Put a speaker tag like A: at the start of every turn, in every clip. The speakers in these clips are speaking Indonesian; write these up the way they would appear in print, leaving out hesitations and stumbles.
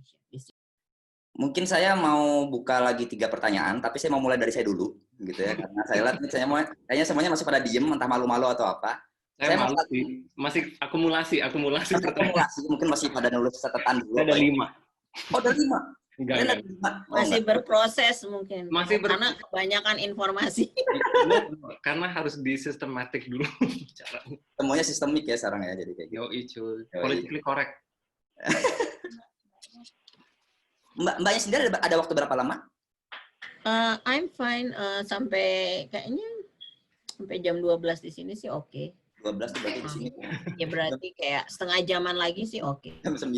A: Indonesia.
B: Mungkin saya mau buka lagi 3 pertanyaan, tapi saya mau mulai dari saya dulu, gitu ya. Karena saya lihat kayaknya semuanya masih pada diem, entah malu-malu atau apa.
C: Saya
B: mau
C: malu sih, masih akumulasi pertanyaan.
B: Mungkin masih pada nulis catatan dulu.
C: Ada 5.
B: Oh, ada 5?
C: Enggak.
A: Masih berproses mungkin. Karena kebanyakan informasi.
C: Karena harus disistematik dulu caranya.
B: Semuanya sistemik ya sekarang ya, jadi kayak gitu.
C: Cuy. Politically correct.
B: Mbaknya sendiri ada waktu berapa lama?
A: I'm fine sampai jam 12 di sini sih oke.
B: 12 tuh berarti di sini.
A: Ya berarti kayak setengah jaman lagi sih oke.
B: Jam 9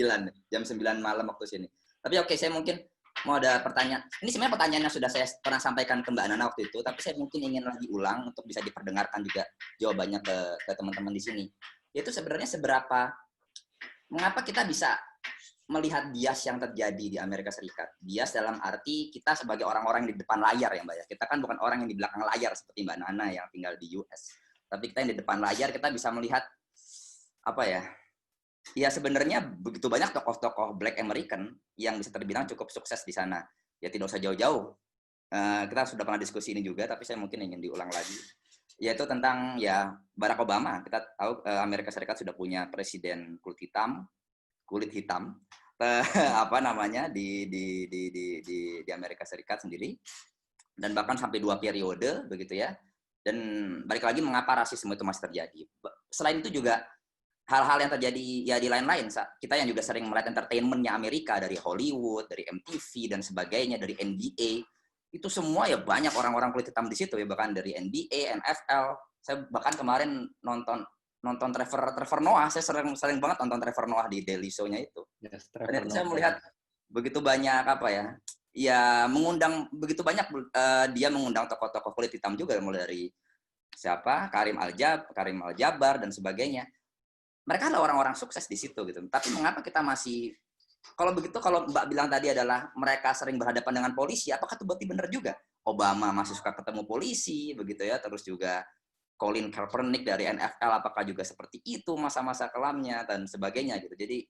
B: malam waktu sini. Tapi oke, saya mungkin mau ada pertanyaan. Ini sebenarnya pertanyaan yang sudah saya pernah sampaikan ke Mbak Nana waktu itu, tapi saya mungkin ingin lagi ulang untuk bisa diperdengarkan juga jawabannya ke teman-teman di sini. Yaitu sebenarnya mengapa kita bisa melihat bias yang terjadi di Amerika Serikat. Bias dalam arti kita sebagai orang-orang di depan layar ya Mbak ya. Kita kan bukan orang yang di belakang layar seperti Mbak Nana yang tinggal di US. Tapi kita yang di depan layar, kita bisa melihat apa ya? Ya sebenarnya begitu banyak tokoh-tokoh Black American yang bisa terbilang cukup sukses di sana. Ya tidak usah jauh-jauh. Kita sudah pernah diskusi ini juga, tapi saya mungkin ingin diulang lagi. Yaitu tentang ya Barack Obama. Kita tahu Amerika Serikat sudah punya presiden kulit hitam apa namanya di Amerika Serikat sendiri, dan bahkan sampai 2 periode begitu ya. Dan balik lagi mengapa rasisme itu masih terjadi. Selain itu juga hal-hal yang terjadi ya di lain-lain. Kita yang juga sering melihat entertainment-nya Amerika dari Hollywood, dari MTV dan sebagainya, dari NBA, itu semua ya banyak orang-orang kulit hitam di situ ya, bahkan dari NBA, NFL. Saya bahkan kemarin nonton Trevor Noah, saya sering banget nonton Trevor Noah di Daily Show-nya itu. Yes, dan itu saya melihat begitu banyak apa ya, mengundang begitu banyak dia mengundang tokoh-tokoh kulit hitam juga, mulai dari siapa Karim Al-Jabbar dan sebagainya. Mereka adalah orang-orang sukses di situ gitu. Tapi mengapa kita masih, kalau Mbak bilang tadi adalah mereka sering berhadapan dengan polisi, apakah itu berarti benar juga? Obama masih suka ketemu polisi begitu ya, terus juga Colin Kaepernick dari NFL apakah juga seperti itu masa-masa kelamnya dan sebagainya gitu. Jadi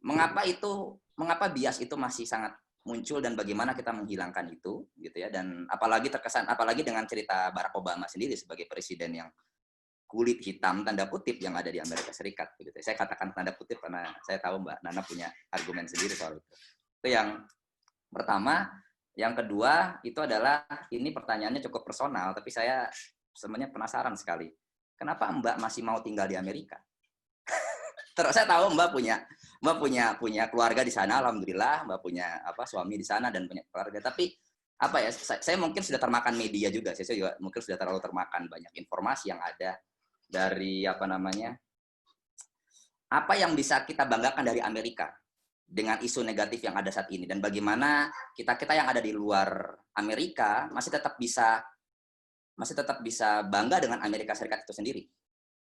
B: mengapa bias itu masih sangat muncul dan bagaimana kita menghilangkan itu gitu ya, dan apalagi dengan cerita Barack Obama sendiri sebagai presiden yang kulit hitam tanda kutip yang ada di Amerika Serikat begitu. Saya katakan tanda kutip karena saya tahu Mbak Nana punya argumen sendiri soal itu. Itu yang pertama. Yang kedua itu adalah, ini pertanyaannya cukup personal tapi saya sebenarnya penasaran sekali. Kenapa Mbak masih mau tinggal di Amerika? Terus saya tahu Mbak punya keluarga di sana, alhamdulillah, Mbak punya suami di sana dan punya keluarga. Tapi saya mungkin sudah termakan media juga. Saya juga mungkin sudah terlalu termakan banyak informasi yang ada dari apa yang bisa kita banggakan dari Amerika dengan isu negatif yang ada saat ini, dan bagaimana kita yang ada di luar Amerika masih tetap bisa bangga dengan Amerika Serikat itu sendiri.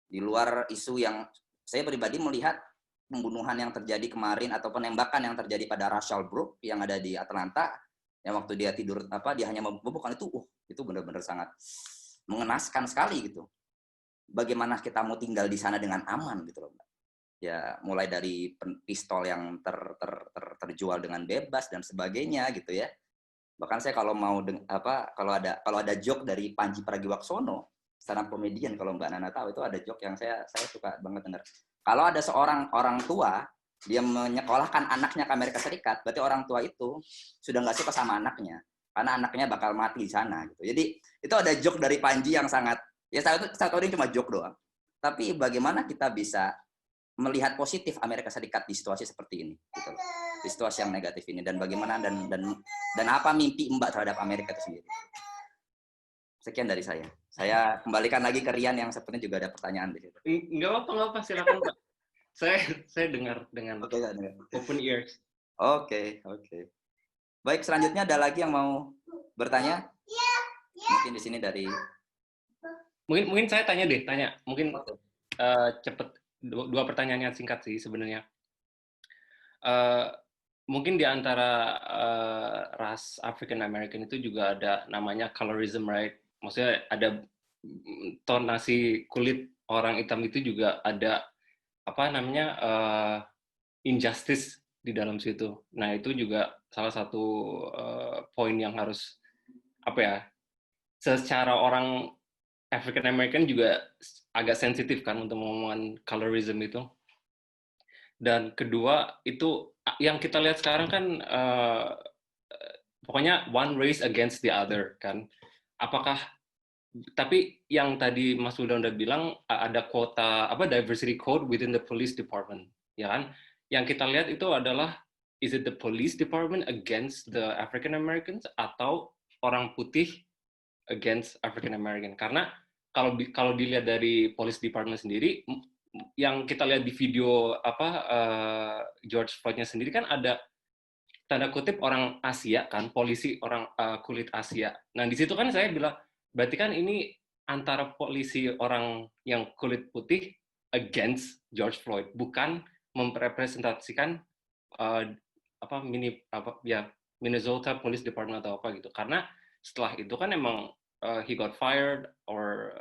B: Di luar isu yang saya pribadi melihat pembunuhan yang terjadi kemarin atau penembakan yang terjadi pada Russell Brooks yang ada di Atlanta, yang waktu dia tidur dia hanya membubuhkan itu benar-benar sangat mengenaskan sekali gitu. Bagaimana kita mau tinggal di sana dengan aman gitu loh, Mbak. Ya mulai dari pistol yang terjual dengan bebas dan sebagainya gitu ya. Bahkan saya kalau mau kalau ada joke dari Panji Pragiwaksono, stand up comedian, kalau Mbak Nana tahu, itu ada joke yang saya suka banget dengar. Kalau ada seorang orang tua dia menyekolahkan anaknya ke Amerika Serikat, berarti orang tua itu sudah nggak suka sama anaknya karena anaknya bakal mati di sana gitu. Jadi itu ada joke dari Panji yang sangat, ya saya tahu ini cuma joke doang. Tapi bagaimana kita bisa melihat positif Amerika Serikat di situasi seperti ini gitu loh. Di situasi yang negatif ini, dan bagaimana dan apa mimpi Mbak terhadap Amerika itu sendiri. Sekian dari saya. Saya kembalikan lagi ke Rian yang sepertinya juga ada pertanyaan di situ.
C: Enggak apa-apa, silakan Pak. Saya dengar dengan open ears.
B: Oke. Baik, selanjutnya ada lagi yang mau bertanya? Mungkin di sini dari
C: Mungkin saya tanya. Mungkin cepet, 2 pertanyaannya singkat sih sebenarnya. Mungkin di antara ras African American itu juga ada namanya colorism, right? Maksudnya ada tonasi kulit orang hitam itu juga ada injustice di dalam situ. Nah, itu juga salah satu poin yang harus apa ya? Secara orang African American juga agak sensitif kan untuk ngomongan colorism itu. Dan kedua itu yang kita lihat sekarang kan pokoknya one race against the other kan. Apakah tapi yang tadi Mas Huda udah bilang ada kuota apa diversity code within the police department, ya kan? Yang kita lihat itu adalah is it the police department against the African Americans atau orang putih against African American? Karena kalau dilihat dari police department sendiri, yang kita lihat di video apa George Floyd-nya sendiri kan ada tanda kutip orang Asia kan, polisi orang kulit Asia. Nah di situ kan saya bilang berarti kan ini antara polisi orang yang kulit putih against George Floyd, bukan merepresentasikan Minnesota Police Department atau apa gitu. Karena setelah itu kan emang he got fired or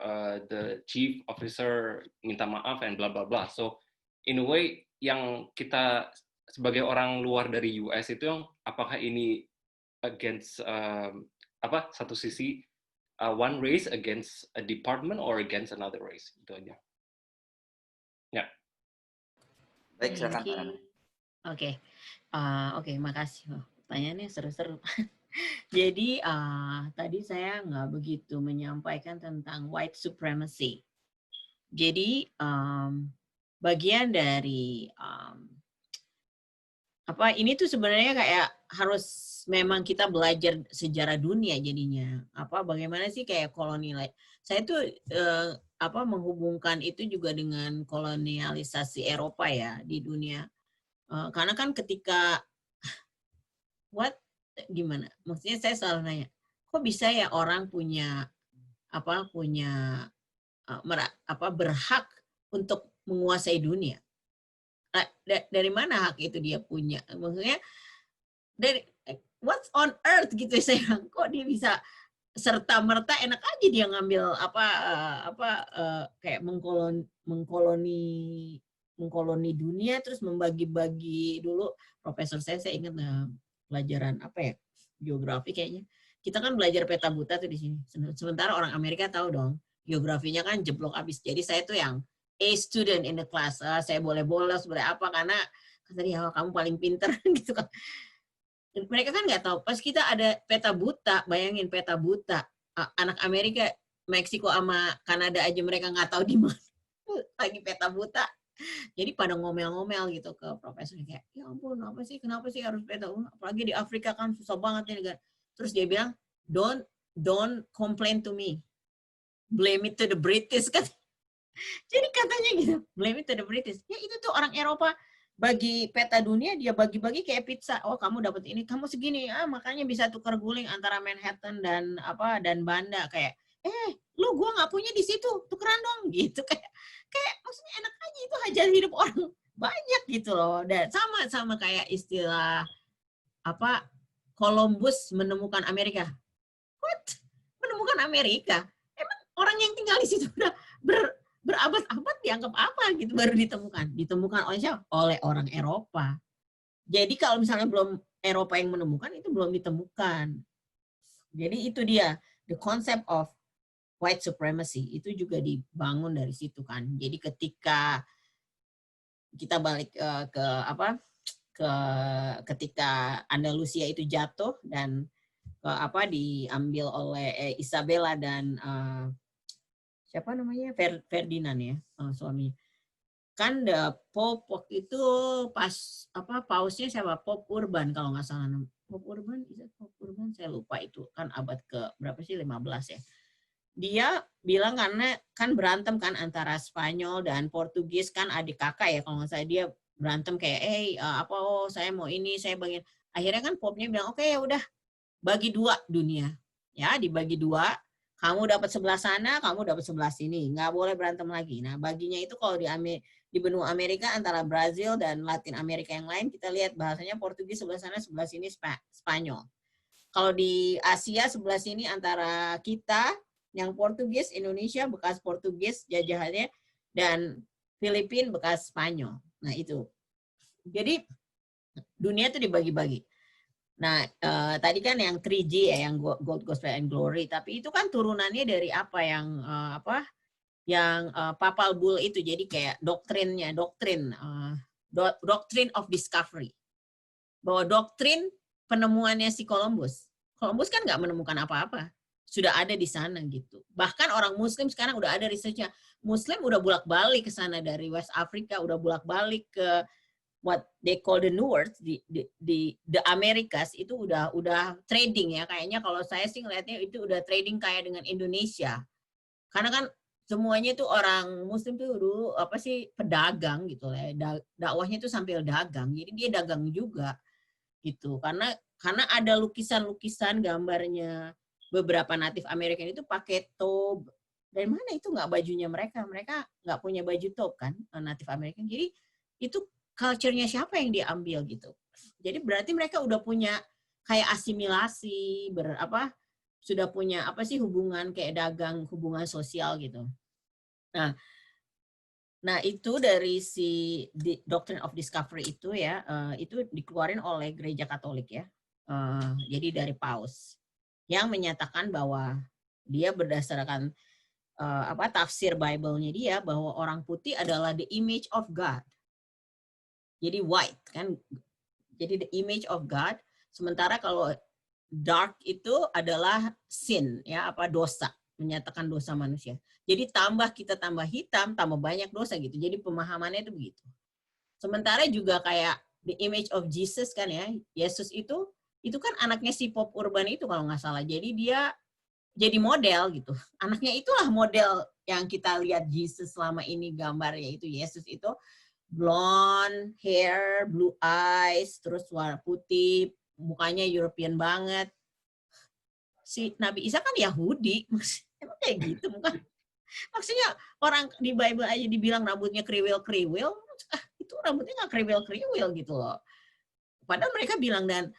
C: the chief officer minta maaf and bla bla bla. So in a way yang kita sebagai orang luar dari US itu yang apakah ini against satu sisi one race against a department or against another race, itu aja. Ya.
B: Baik, silakan Pak Nana.
A: Oke, makasih. Pertanyaannya seru-seru. Jadi tadi saya nggak begitu menyampaikan tentang white supremacy. Jadi bagian dari ini tuh sebenarnya kayak harus memang kita belajar sejarah dunia jadinya. Bagaimana sih kayak kolonial. Saya tuh menghubungkan itu juga dengan kolonialisasi Eropa ya di dunia. Karena kan ketika gimana? Maksudnya saya selalu nanya, kok bisa ya orang punya berhak untuk menguasai dunia? Dari mana hak itu dia punya? Maksudnya dari what's on earth gitu saya bilang, kok dia bisa serta merta enak aja dia ngambil kayak mengkoloni dunia terus membagi-bagi dulu. Profesor saya ingat pelajaran geografi kayaknya. Kita kan belajar peta buta tuh di sini. Sementara orang Amerika tahu dong, geografinya kan jeblok abis. Jadi saya tuh yang A student in the class. Saya boleh bolos, boleh apa karena tadi kamu paling pinter gitu kan. Mereka kan nggak tahu. Pas kita ada peta buta, bayangin peta buta. Anak Amerika, Meksiko sama Kanada aja mereka nggak tahu di mana. Lagi peta buta. Jadi pada ngomel-ngomel gitu ke profesor kayak, ya ampun, kenapa sih harus peta buta? Apalagi di Afrika kan susah banget nih negara. Terus dia bilang, don't complain to me. Blame it to the British kan. Jadi katanya gitu, blame it to the British. Ya itu tuh orang Eropa bagi peta dunia dia bagi-bagi kayak pizza. Oh kamu dapat ini, kamu segini. Makanya bisa tukar guling antara Manhattan dan Banda kayak. Lu gua nggak punya di situ, tukeran dong gitu kayak maksudnya enak aja itu hajat hidup orang banyak gitu loh. Dan sama kayak istilah Columbus menemukan Amerika. What? Menemukan Amerika? Emang orang yang tinggal di situ udah berabad-abad dianggap apa gitu baru ditemukan oleh siapa? Oleh orang Eropa. Jadi kalau misalnya belum Eropa yang menemukan itu belum ditemukan. Jadi itu dia the concept of white supremacy itu juga dibangun dari situ kan. Jadi ketika kita balik ketika Andalusia itu jatuh dan diambil oleh Isabella dan siapa namanya Ferdinand ya suaminya kan Pope waktu itu pas pausnya siapa Pope Urban kalau nggak salah Pope Urban saya lupa itu kan abad ke berapa sih 15 ya dia bilang karena kan berantem kan antara Spanyol dan Portugis kan adik kakak ya kalau nggak salah dia berantem kayak saya mau ini saya bagian akhirnya kan Pope-nya bilang oke, ya udah bagi dua dunia ya dibagi dua. Kamu dapat sebelah sana, kamu dapat sebelah sini. Nggak boleh berantem lagi. Nah, baginya itu kalau di benua Amerika antara Brazil dan Latin Amerika yang lain, kita lihat bahasanya Portugis sebelah sana, sebelah sini Spanyol. Kalau di Asia sebelah sini antara kita, yang Portugis, Indonesia, bekas Portugis jajahannya, dan Filipina bekas Spanyol. Nah, itu. Jadi, Dunia itu dibagi-bagi. Nah, tadi kan yang 3G ya, yang Gold, Gospel, and Glory. Tapi itu kan turunannya dari apa yang Papal Bull itu. Jadi kayak doktrin of discovery. Bahwa doktrin penemuannya si Columbus. Columbus kan nggak menemukan apa-apa. Sudah ada di sana gitu. Bahkan orang Muslim sekarang udah ada research-nya. Muslim udah bolak-balik ke sana dari West Africa, udah bolak-balik ke what they call the New World, di the Americas, itu udah trading ya. Kayaknya kalau saya sih ngelihatnya itu udah trading kayak dengan Indonesia. Karena kan semuanya tuh orang Muslim tuh dulu pedagang gitu ya. Dakwahnya tuh sambil dagang. Jadi dia dagang juga gitu. Karena ada lukisan-lukisan gambarnya beberapa natif Amerika itu pakai tobe. Dari mana itu nggak bajunya mereka? Mereka nggak punya baju tobe kan, natif Amerika. Jadi itu culture-nya siapa yang diambil gitu. Jadi berarti mereka udah punya kayak asimilasi, sudah punya hubungan kayak dagang, hubungan sosial gitu. Nah itu dari si Doctrine of Discovery itu ya, itu dikeluarin oleh Gereja Katolik ya. Jadi dari Paus yang menyatakan bahwa dia berdasarkan tafsir Bible-nya dia bahwa orang putih adalah the image of God. Jadi white kan, jadi the image of God. Sementara kalau dark itu adalah sin ya, dosa, menyatakan dosa manusia. Jadi kita tambah hitam, tambah banyak dosa gitu. Jadi pemahamannya itu begitu. Sementara juga kayak the image of Jesus kan ya, Yesus itu kan anaknya si Pope Urban itu kalau nggak salah. Jadi dia jadi model gitu. Anaknya itulah model yang kita lihat Jesus selama ini gambarnya itu. Yesus itu blonde hair, blue eyes, terus warna putih, mukanya European banget. Si Nabi Isa kan Yahudi, emang kayak gitu bukan? Maksudnya orang di Bible aja dibilang rambutnya kriwil-kriwil, itu rambutnya nggak kriwil-kriwil gitu loh. Padahal mereka bilang dan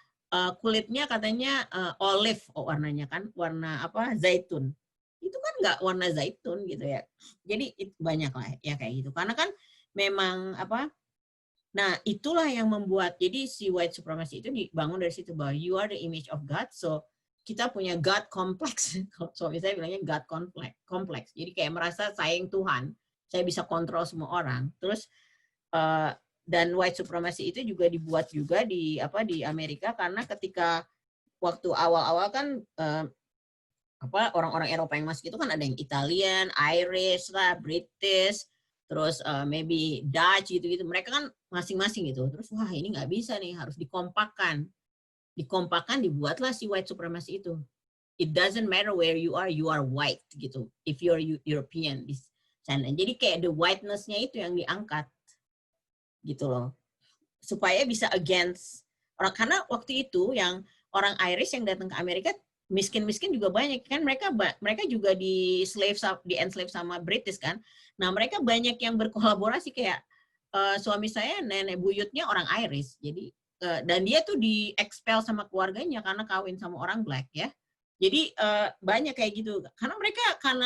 A: kulitnya katanya olive warnanya kan, warna zaitun. Itu kan nggak warna zaitun gitu ya. Jadi banyak lah ya kayak gitu. Karena kan memang nah itulah yang membuat jadi si white supremacy itu dibangun dari situ bahwa you are the image of God, so kita punya God complex. So misalnya bilangnya God complex. Jadi kayak merasa sayang Tuhan, saya bisa kontrol semua orang. Terus dan white supremacy itu juga dibuat juga di Amerika karena ketika waktu awal-awal kan orang-orang Eropa yang masuk itu kan ada yang Italian, Irish lah, British, terus maybe Dutch gitu-gitu. Mereka kan masing-masing gitu. Terus wah ini nggak bisa nih, harus dikompakkan. Dikompakkan, dibuatlah si white supremacy itu. It doesn't matter where you are white gitu. If you're European di sana. Jadi kayak the whiteness-nya itu yang diangkat gitu loh. Supaya bisa against orang, karena waktu itu yang orang Irish yang datang ke Amerika miskin-miskin juga banyak kan, mereka juga di enslave sama British kan. Nah, mereka banyak yang berkolaborasi kayak suami saya nenek buyutnya orang Irish. Jadi dan dia tuh di-expel sama keluarganya karena kawin sama orang black ya. Jadi banyak kayak gitu. Karena mereka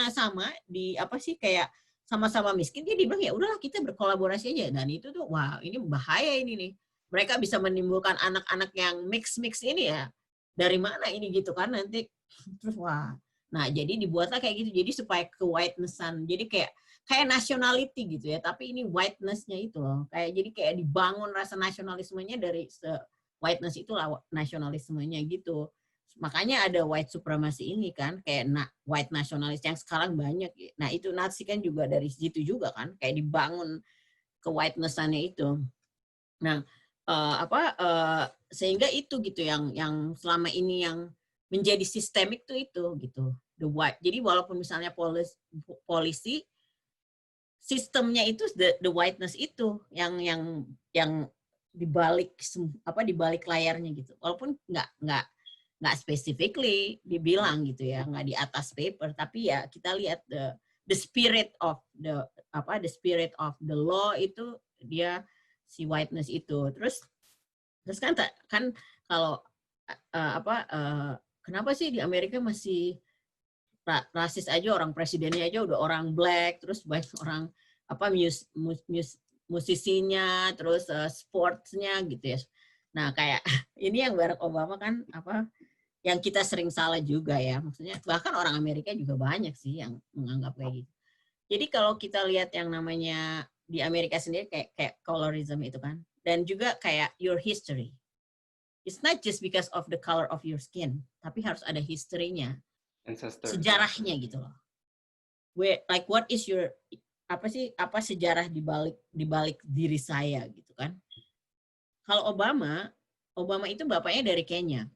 A: sama di kayak sama-sama miskin, dia dibilang ya udahlah kita berkolaborasi aja. Dan itu tuh wah ini bahaya ini nih. Mereka bisa menimbulkan anak-anak yang mix ini ya. Dari mana ini gitu kan nanti. Terus wah. Nah, jadi dibuatlah kayak gitu. Jadi supaya ke whiteness-an. Jadi kayak nationality gitu ya. Tapi ini whiteness-nya itu loh. Jadi kayak dibangun rasa nasionalismenya dari whiteness itulah nasionalismenya gitu. Makanya ada white supremacy ini kan, kayak white nationalist yang sekarang banyak. Nah itu Nazi kan juga dari situ juga kan, kayak dibangun ke whiteness-annya itu. Nah sehingga itu gitu yang selama ini yang menjadi sistemik tuh itu gitu, the white. Jadi walaupun misalnya polisi sistemnya itu the whiteness itu yang dibalik dibalik layarnya gitu. Walaupun nggak specifically dibilang gitu ya, nggak di atas paper, tapi ya kita lihat the spirit of the law itu dia si whiteness itu. Terus kan kalau kenapa sih di Amerika masih rasis aja, orang presidennya aja udah orang black, terus banyak orang musisinya, terus sportsnya gitu ya. Nah, kayak ini yang Barack Obama kan yang kita sering salah juga ya. Maksudnya bahkan orang Amerika juga banyak sih yang menganggap kayak gitu. Jadi kalau kita lihat yang namanya di Amerika sendiri kayak colorism itu kan, dan juga kayak your history. It's not just because of the color of your skin, tapi harus ada history-nya, sejarahnya gitu loh. Like what is your apa sejarah dibalik diri saya gitu kan? Kalau Obama itu bapaknya dari Kenya.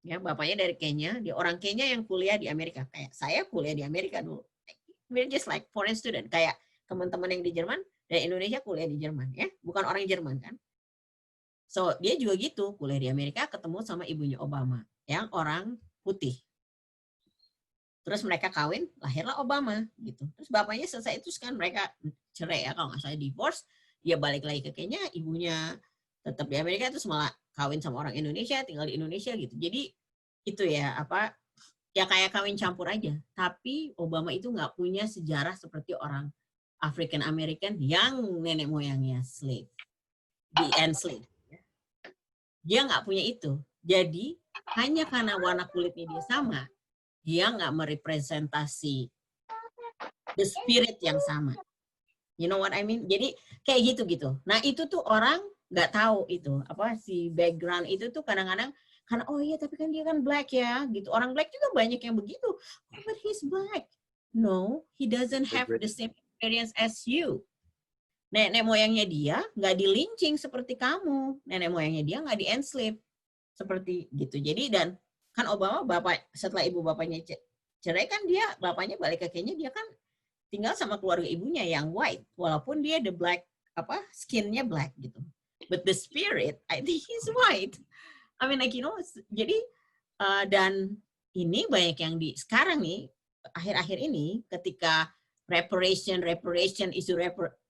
A: Ya, bapaknya dari Kenya, dia orang Kenya yang kuliah di Amerika. Kayak saya kuliah di Amerika dulu. We're just like foreign student, kayak teman-teman yang di Jerman dari Indonesia kuliah di Jerman ya, bukan orang Jerman kan. So, dia juga gitu, kuliah di Amerika ketemu sama ibunya Obama yang orang putih. Terus mereka kawin, lahirlah Obama gitu. Terus bapaknya selesai itu kan mereka cerai ya, kalau nggak salah divorce, dia balik lagi ke Kenya, ibunya tetap di Amerika, terus malah kawin sama orang Indonesia, tinggal di Indonesia gitu. Jadi itu ya ya kayak kawin campur aja. Tapi Obama itu nggak punya sejarah seperti orang African American yang nenek moyangnya slave, di enslaved. Dia nggak punya itu. Jadi hanya karena warna kulitnya dia sama, dia nggak merepresentasi the spirit yang sama. You know what I mean? Jadi kayak gitu. Nah itu tuh orang nggak tahu itu si background itu tuh kadang-kadang karena oh iya tapi kan dia kan black ya gitu. Orang black juga banyak yang begitu. Oh, but he's black. No, he doesn't have the same experience as you. Nenek moyangnya dia nggak di-lynching seperti kamu. Nenek moyangnya dia nggak di-enslave seperti gitu. Jadi dan kan Obama bapak setelah ibu bapaknya cerai kan dia bapaknya balik ke Kenya, dia kan tinggal sama keluarga ibunya yang white walaupun dia the black skinnya black gitu. But the spirit I think he's white. I mean like jadi dan ini banyak yang sekarang nih akhir-akhir ini ketika reparation isu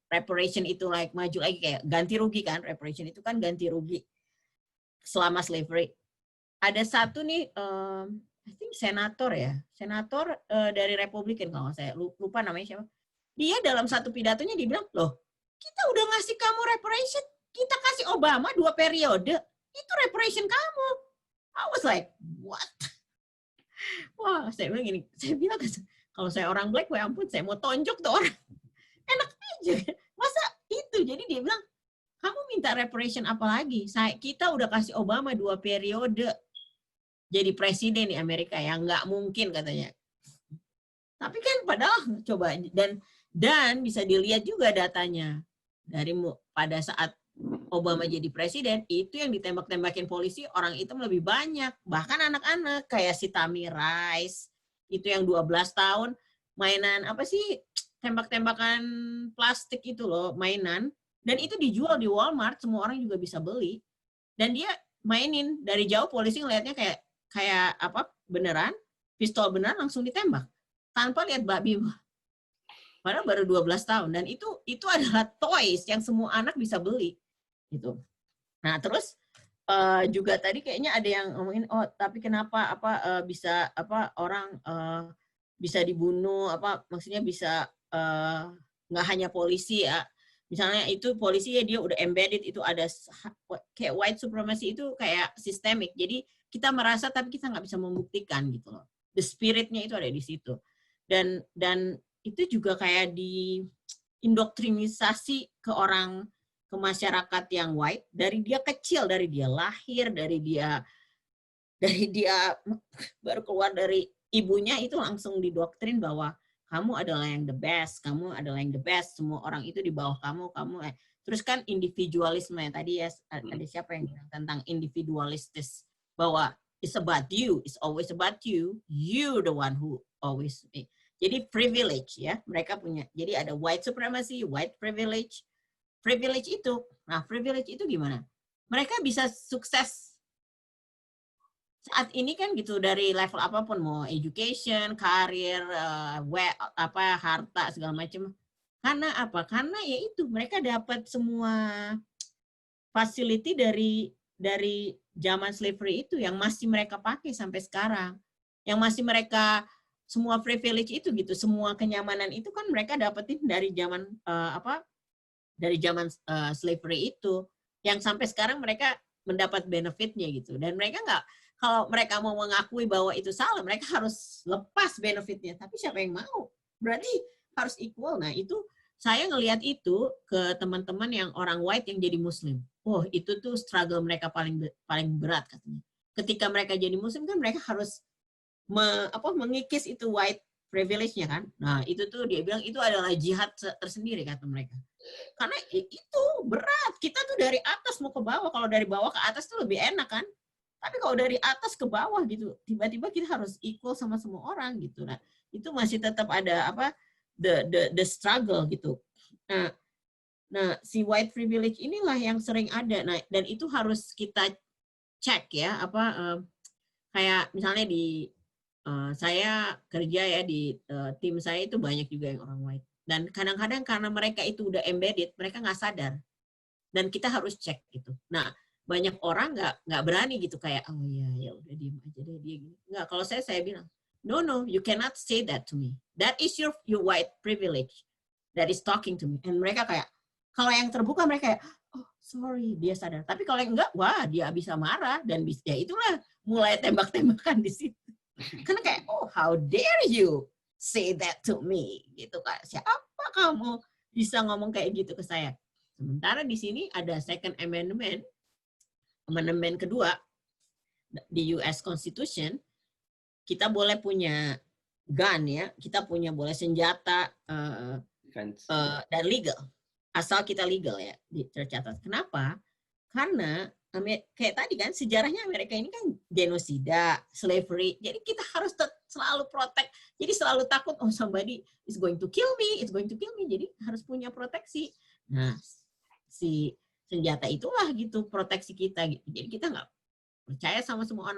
A: reparation itu like maju lagi kayak ganti rugi kan, reparation itu kan ganti rugi selama slavery. Ada satu nih I think senator dari Republikan kalau saya lupa namanya siapa. Dia dalam satu pidatonya dibilang, "Loh, kita udah ngasih kamu reparation, kita kasih Obama 2 periode. Itu reparation kamu." I was like, what? Wah, saya bilang gini, kalau saya orang black, ya ampun, saya mau tonjok tuh orang. Enak aja. Masa itu? Jadi dia bilang, kamu minta reparation apa lagi? Kita udah kasih Obama 2 periode jadi presiden di Amerika ya, nggak mungkin katanya. Tapi kan padahal coba dan bisa dilihat juga datanya dari pada saat Obama jadi presiden, itu yang ditembak-tembakin polisi orang hitam lebih banyak. Bahkan anak-anak kayak si Tamir Rice, itu yang 12 tahun, mainan tembak-tembakan plastik itu loh, mainan. Dan itu dijual di Walmart, semua orang juga bisa beli. Dan dia mainin, dari jauh polisi ngelihatnya kayak beneran, pistol beneran langsung ditembak. Tanpa lihat babi. Padahal baru 12 tahun. Dan itu adalah toys yang semua anak bisa beli. Gitu. Nah terus juga tadi kayaknya ada yang ngomongin tapi kenapa bisa orang bisa dibunuh maksudnya bisa nggak hanya polisi ya, misalnya itu polisi ya dia udah embedded, itu ada kayak white supremacy itu kayak sistemik, jadi kita merasa tapi kita nggak bisa membuktikan gitu loh, the spiritnya itu ada di situ, dan itu juga kayak diindoktrinisasi ke masyarakat yang white dari dia kecil, dari dia lahir, dari dia baru keluar dari ibunya itu langsung didoktrin bahwa kamu adalah yang the best, semua orang itu di bawah kamu. Terus kan individualisme tadi ya, ada siapa yang bilang tentang individualistis, bahwa it's about you, it's always about you, you're the one who always. Jadi privilege ya, mereka punya. Jadi ada white supremacy, white privilege. Privilege itu gimana? Mereka bisa sukses saat ini kan gitu dari level apapun, mau education, karir, harta segala macam. Karena apa? Karena ya itu mereka dapat semua facility dari zaman slavery itu yang masih mereka pakai sampai sekarang. Yang masih mereka semua privilege itu gitu, semua kenyamanan itu kan mereka dapetin dari zaman dari zaman slavery itu, yang sampai sekarang mereka mendapat benefitnya gitu. Dan mereka nggak, kalau mereka mau mengakui bahwa itu salah, mereka harus lepas benefitnya. Tapi siapa yang mau? Berarti harus equal. Nah itu saya ngelihat itu ke teman-teman yang orang white yang jadi Muslim. Oh itu tuh struggle mereka paling berat katanya. Ketika mereka jadi Muslim kan mereka harus mengikis itu white privilege-nya kan. Nah itu tuh dia bilang itu adalah jihad tersendiri kata mereka. Karena itu berat. Kita tuh dari atas mau ke bawah. Kalau dari bawah ke atas tuh lebih enak kan. Tapi kalau dari atas ke bawah gitu, tiba-tiba kita harus equal sama semua orang gitu. Nah, itu masih tetap ada the struggle gitu. Nah, si white privilege inilah yang sering ada. Nah, dan itu harus kita cek ya, kayak misalnya di saya kerja ya di tim saya itu banyak juga yang orang white. Dan kadang-kadang karena mereka itu udah embedded, mereka nggak sadar. Dan kita harus cek gitu. Nah, banyak orang nggak berani gitu kayak oh iya ya udah diem aja deh dia gini. Nggak, kalau saya bilang no you cannot say that to me. That is your white privilege that is talking to me. And mereka kayak kalau yang terbuka mereka kayak oh sorry dia sadar. Tapi kalau yang enggak wah dia bisa marah dan ya itulah mulai tembak-tembakan di situ. Karena kayak oh how dare you say that to me gitu kan. Siapa kamu bisa ngomong kayak gitu ke saya? Sementara di sini ada second amendment kedua di US Constitution, kita boleh punya gun ya, kita boleh senjata dan legal, asal kita legal ya tercatat. Kenapa? Karena kayak tadi kan sejarahnya Amerika ini kan genosida, slavery, jadi kita harus selalu protect, jadi selalu takut oh somebody is going to kill me, jadi harus punya proteksi. Nah si senjata itulah gitu proteksi kita gitu. Jadi kita nggak percaya sama semua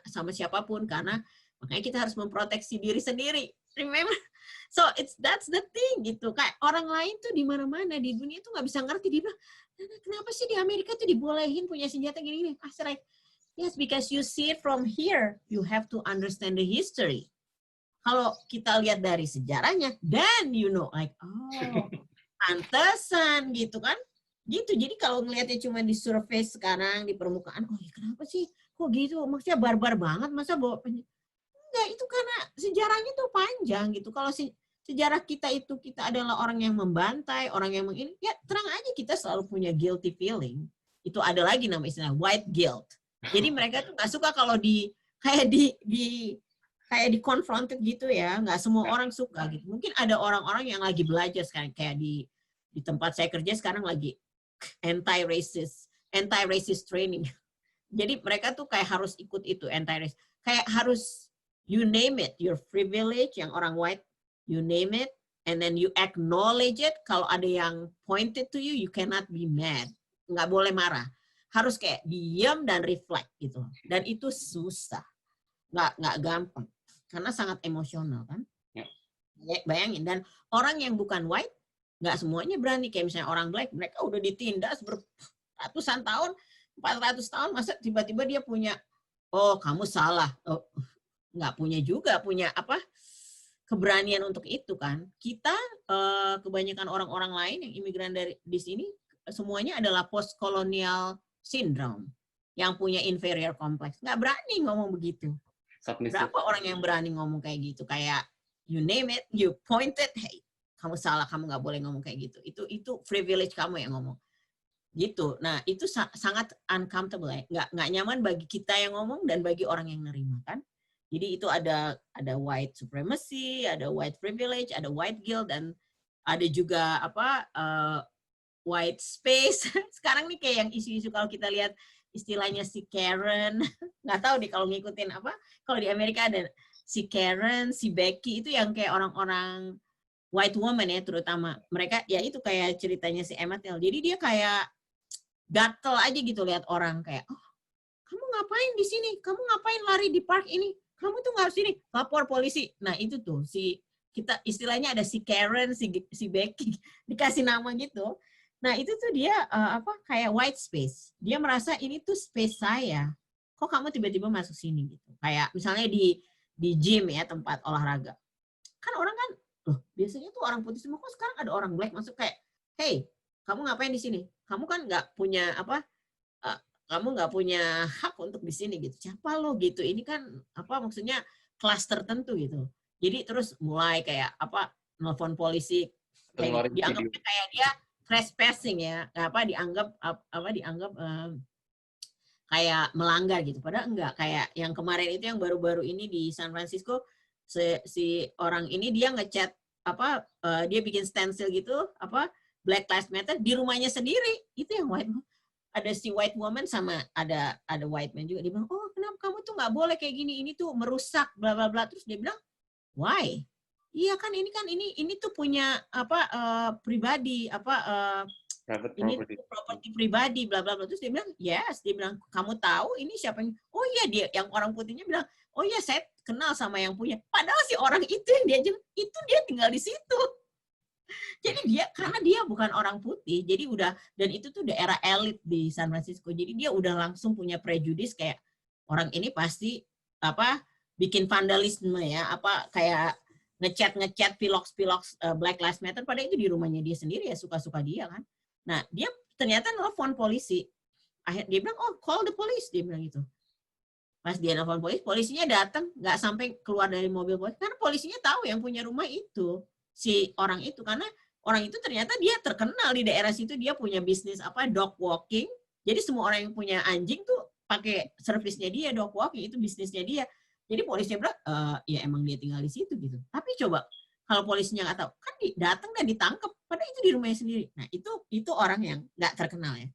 A: sama siapapun karena makanya kita harus memproteksi diri sendiri. Remember? So that's the thing gitu. Kayak orang lain tuh di mana-mana di dunia tuh nggak bisa ngerti dia bilang, kenapa sih di Amerika tuh dibolehin punya senjata gini-gini? Like, yes, because you see it from here, you have to understand the history. Kalau kita lihat dari sejarahnya, then you know like oh pantesan gitu kan. Gitu, jadi kalau ngelihatnya cuma di surface sekarang, di permukaan, oh ya kenapa sih, kok gitu, maksudnya barbar banget, masa bawa enggak, itu karena sejarahnya tuh panjang gitu, kalau sejarah kita itu, kita adalah orang yang membantai, orang yang ini, ya terang aja kita selalu punya guilty feeling, itu ada lagi nama istilah, white guilt, jadi mereka tuh nggak suka kalau kayak di confronted gitu ya, nggak semua orang suka gitu, mungkin ada orang-orang yang lagi belajar sekarang, kayak di tempat saya kerja sekarang lagi anti-racist training. Jadi mereka tuh kayak harus ikut itu anti-racist. Kayak harus you name it, your privilege yang orang white, you name it, and then you acknowledge it. Kalau ada yang pointed to you, you cannot be mad. Nggak boleh marah. Harus kayak diam dan reflect gitu. Dan itu susah. Nggak gampang. Karena sangat emosional kan. Bayangin. Dan orang yang bukan white, nggak semuanya berani. Kayak misalnya orang black, mereka udah ditindas berratusan tahun, 400 tahun, masa tiba-tiba dia punya, oh kamu salah. Oh, nggak punya juga, punya keberanian untuk itu kan. Kita, kebanyakan orang-orang lain yang imigran di sini, semuanya adalah post-colonial syndrome, yang punya inferior complex. Nggak berani ngomong begitu. Berapa orang yang berani ngomong kayak gitu? Kayak, you name it, you point it, hey, kamu salah, kamu nggak boleh ngomong kayak gitu. Itu privilege kamu yang ngomong. Gitu. Nah, itu sangat uncomfortable ya. Nggak nyaman bagi kita yang ngomong dan bagi orang yang nerima kan. Jadi itu ada white supremacy, ada white privilege, ada white guilt, dan ada juga white space. Sekarang nih kayak yang isu-isu kalau kita lihat istilahnya si Karen. Nggak tahu nih kalau ngikutin kalau di Amerika ada si Karen, si Becky, itu yang kayak orang-orang white woman ya terutama. Mereka ya itu kayak ceritanya si Emmett Till. Jadi dia kayak gatel aja gitu lihat orang kayak, oh, kamu ngapain di sini? Kamu ngapain lari di park ini? Kamu tuh nggak harus sini, lapor polisi. Nah itu tuh kita istilahnya ada si Karen, si Becky dikasih nama gitu. Nah itu tuh dia kayak white space. Dia merasa ini tuh space saya. Kok kamu tiba-tiba masuk sini gitu? Kayak misalnya di gym ya, tempat olahraga. Kan orang kan, loh biasanya tuh orang putih semua, kok sekarang ada orang black masuk kayak, hey, kamu ngapain di sini? Kamu kan nggak punya kamu nggak punya hak untuk di sini gitu. Siapa lo gitu? Ini kan apa maksudnya kelas tertentu gitu. Jadi terus mulai kayak apa nelfon polisi kayak
C: Ngeluarin video.
A: dianggapnya kayak dia trespassing ya, apa dianggap kayak melanggar gitu. Padahal enggak, kayak yang kemarin itu yang baru-baru ini di San Francisco si orang ini dia ngechat apa dia bikin stencil gitu apa Black Lives Matter di rumahnya sendiri. Itu yang ada si white woman sama ada white man juga. Dia bilang, "Oh, kenapa kamu tuh nggak boleh kayak gini? Ini tuh merusak bla bla bla." Terus dia bilang, "Why?" Iya kan ini tuh punya apa pribadi apa
C: Private
A: ini
C: property.
A: properti pribadi bla bla bla. Terus dia bilang yes, dia bilang kamu tahu ini siapa yang, oh iya dia yang orang putihnya bilang oh iya saya kenal sama yang punya, padahal si orang itu yang dia itu dia tinggal di situ. Jadi dia karena dia bukan orang putih, jadi udah, dan itu tuh daerah elit di San Francisco, jadi dia udah langsung punya prejudis kayak orang ini pasti apa bikin vandalisme ya, apa kayak ngecat piloks Black Lives Matter, padahal itu di rumahnya dia sendiri ya, suka-suka dia kan. Nah dia ternyata nelfon polisi, akhirnya dia bilang oh call the police, dia bilang gitu. Pas dia nelfon polisi, polisinya datang, nggak sampai keluar dari mobil polisi, karena polisinya tahu yang punya rumah itu si orang itu, karena orang itu ternyata dia terkenal di daerah situ, dia punya bisnis apa dog walking, jadi semua orang yang punya anjing tuh pakai servisnya dia, dog walking itu bisnisnya dia. Jadi polisinya bilang ya emang dia tinggal di situ gitu. Tapi coba kalau polisinya nggak tahu, kan datang dan ditangkap, padahal itu di rumahnya sendiri. Nah itu orang yang nggak terkenal ya.